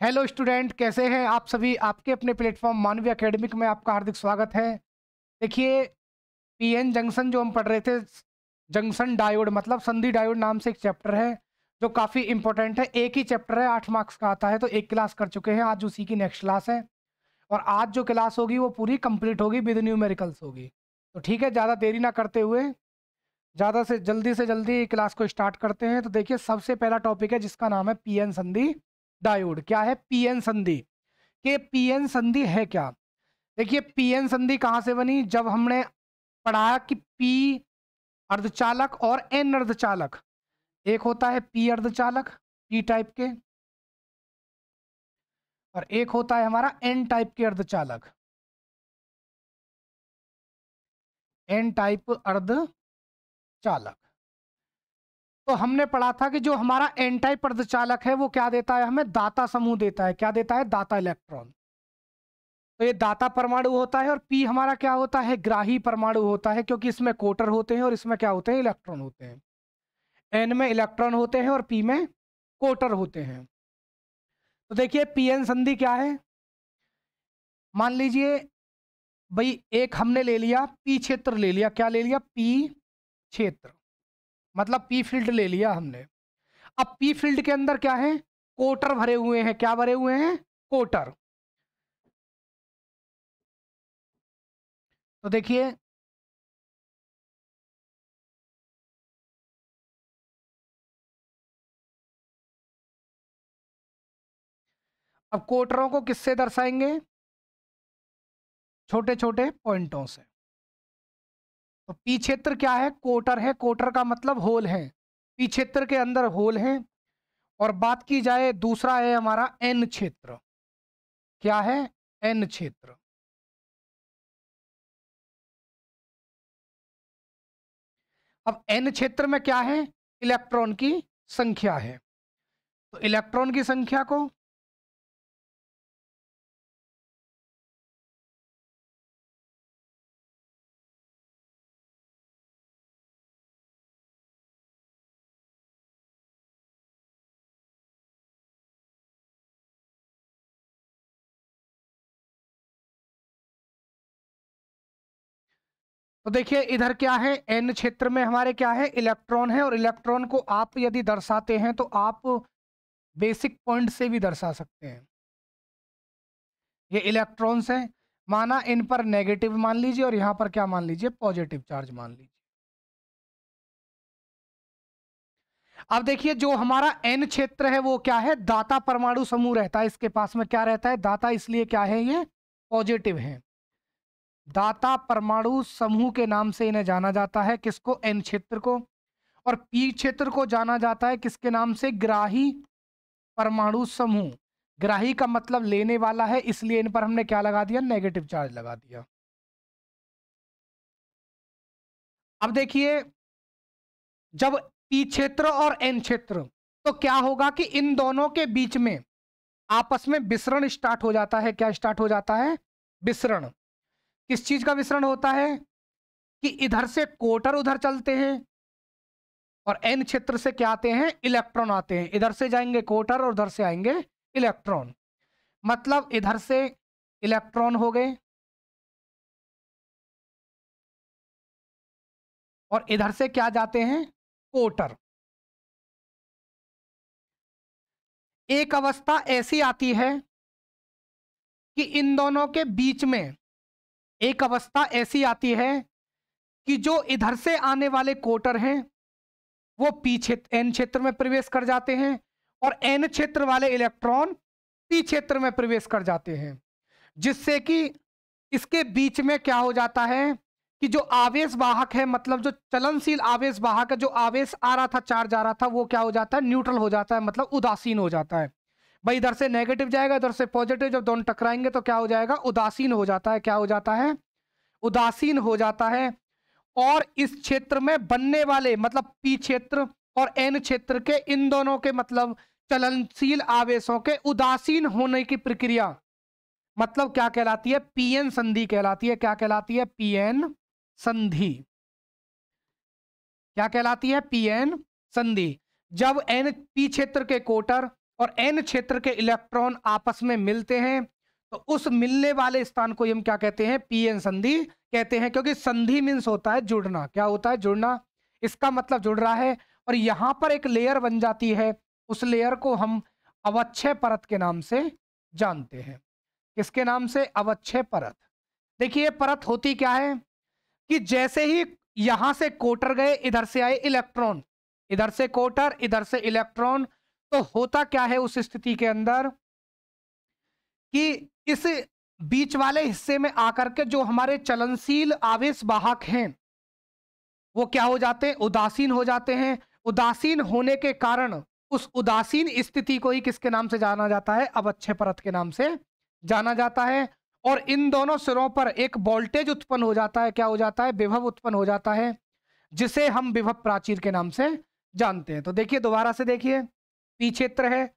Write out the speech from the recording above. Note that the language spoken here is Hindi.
हेलो स्टूडेंट, कैसे हैं आप सभी। आपके अपने प्लेटफॉर्म मानवी एकेडमिक में आपका हार्दिक स्वागत है। देखिए, पीएन जंक्शन जो हम पढ़ रहे थे, जंक्शन डायोड मतलब संधि डायोड नाम से एक चैप्टर है जो काफ़ी इंपॉर्टेंट है। एक ही चैप्टर है, 8 मार्क्स का आता है, तो एक क्लास कर चुके हैं। आज उसी की नेक्स्ट क्लास है और आज जो क्लास होगी वो पूरी कंप्लीट होगी, विद न्यूमेरिकल्स होगी। तो ठीक है, ज़्यादा देरी ना करते हुए ज़्यादा से जल्दी क्लास को स्टार्ट करते हैं। तो देखिए, सबसे पहला टॉपिक है जिसका नाम है पीएन संधि डायोड। क्या है पीएन संधि? कि पीएन संधि है क्या? देखिए, पीएन संधि कहां से बनी? जब हमने पढ़ा कि पी अर्धचालक और एन अर्धचालक, एक होता है पी अर्धचालक पी टाइप के, और एक होता है हमारा एन टाइप के अर्धचालक, एन टाइप अर्धचालक। तो हमने पढ़ा था कि जो हमारा एन टाइप अर्धचालक है वो क्या देता है हमें? दाता समूह देता है। क्या देता है? दाता इलेक्ट्रॉन। तो ये दाता परमाणु होता है, और पी हमारा क्या होता है? ग्राही परमाणु होता है, क्योंकि इसमें कोटर होते हैं और इसमें क्या होते हैं? इलेक्ट्रॉन होते हैं। एन में इलेक्ट्रॉन होते हैं और पी में कोटर होते हैं। तो देखिए, पीएन संधि क्या है। मान लीजिए भाई, एक हमने ले लिया पी क्षेत्र, ले लिया। क्या ले लिया? पी क्षेत्र, मतलब पी फील्ड ले लिया हमने। अब पी फील्ड के अंदर क्या है? कोटर भरे हुए हैं। क्या भरे हुए हैं? कोटर। तो देखिए, अब कोटरों को किससे दर्शाएंगे? छोटे छोटे पॉइंटों से। तो पी क्षेत्र क्या है? कोटर है। कोटर का मतलब होल है। पी क्षेत्र के अंदर होल है। और बात की जाए, दूसरा है हमारा एन क्षेत्र। क्या है? एन क्षेत्र। अब एन क्षेत्र में क्या है? इलेक्ट्रॉन की संख्या है। तो इलेक्ट्रॉन की संख्या को तो देखिए, इधर क्या है? एन क्षेत्र में हमारे क्या है? इलेक्ट्रॉन है। और इलेक्ट्रॉन को आप यदि दर्शाते हैं तो आप बेसिक पॉइंट से भी दर्शा सकते हैं। ये इलेक्ट्रॉन्स हैं, माना इन पर नेगेटिव मान लीजिए और यहां पर क्या मान लीजिए? पॉजिटिव चार्ज मान लीजिए। अब देखिए, जो हमारा एन क्षेत्र है वो क्या है? दाता परमाणु समूह रहता है इसके पास में। क्या रहता है? दाता। इसलिए क्या है? ये पॉजिटिव है। दाता परमाणु समूह के नाम से इन्हें जाना जाता है। किसको? एन क्षेत्र को। और पी क्षेत्र को जाना जाता है किसके नाम से? ग्राही परमाणु समूह। ग्राही का मतलब लेने वाला है, इसलिए इन पर हमने क्या लगा दिया? नेगेटिव चार्ज लगा दिया। अब देखिए, जब पी क्षेत्र और एन क्षेत्र, तो क्या होगा कि इन दोनों के बीच में आपस में विसरण स्टार्ट हो जाता है। क्या स्टार्ट हो जाता है? विसरण। किस चीज का विसरण होता है? कि इधर से कोटर उधर चलते हैं और एन क्षेत्र से क्या आते हैं? इलेक्ट्रॉन आते हैं। इधर से जाएंगे कोटर और उधर से आएंगे इलेक्ट्रॉन। मतलब इधर से इलेक्ट्रॉन हो गए और इधर से क्या जाते हैं? कोटर। एक अवस्था ऐसी आती है कि इन दोनों के बीच में, एक अवस्था ऐसी आती है कि जो इधर से आने वाले कोटर हैं वो पी क्षेत्र, एन क्षेत्र में प्रवेश कर जाते हैं, और एन क्षेत्र वाले इलेक्ट्रॉन पी क्षेत्र में प्रवेश कर जाते हैं। जिससे कि इसके बीच में क्या हो जाता है कि जो आवेश वाहक है, मतलब जो चलनशील आवेश वाहक है, जो आवेश आ रहा था, चार्ज आ रहा था, वो क्या हो जाता है? न्यूट्रल हो जाता है, मतलब उदासीन हो जाता है। भाई, इधर से नेगेटिव जाएगा, इधर से पॉजिटिव, जब दोनों टकराएंगे तो क्या हो जाएगा? उदासीन हो जाता है। क्या हो जाता है? उदासीन हो जाता है। और इस क्षेत्र में बनने वाले, मतलब पी क्षेत्र और एन क्षेत्र के, इन दोनों के मतलब चलनशील आवेशों के उदासीन होने की प्रक्रिया मतलब क्या कहलाती है? पीएन संधि कहलाती है। क्या कहलाती है? पीएन संधि। क्या कहलाती है? पीएन संधि। जब एन पी क्षेत्र के कोटर और n क्षेत्र के इलेक्ट्रॉन आपस में मिलते हैं, तो उस मिलने वाले स्थान को हम क्या कहते हैं, पीएन संधि कहते हैं, क्योंकि संधि मीन्स होता है जुड़ना। क्या होता है, जुड़ना। इसका मतलब जुड़ रहा है, और यहां पर एक लेयर बन जाती है, उस लेयर को हम अवक्षय परत के नाम से जानते हैं। किसके नाम से, अवक्षय परत। देखिए परत होती क्या है कि जैसे ही यहां से कोटर गए, इधर से आए इलेक्ट्रॉन, इधर से कोटर, इधर से इलेक्ट्रॉन, तो होता क्या है उस स्थिति के अंदर कि इस बीच वाले हिस्से में आकर के जो हमारे चलनशील आवेश वाहक हैं वो क्या हो जाते हैं, उदासीन हो जाते हैं। उदासीन होने के कारण उस उदासीन स्थिति को ही किसके नाम से जाना जाता है, अवक्षय परत के नाम से जाना जाता है। और इन दोनों सिरों पर एक वोल्टेज उत्पन्न हो जाता है, क्या हो जाता है, विभव उत्पन्न हो जाता है, जिसे हम विभव प्राचीर के नाम से जानते हैं। तो देखिए दोबारा से देखिए, पी क्षेत्र है,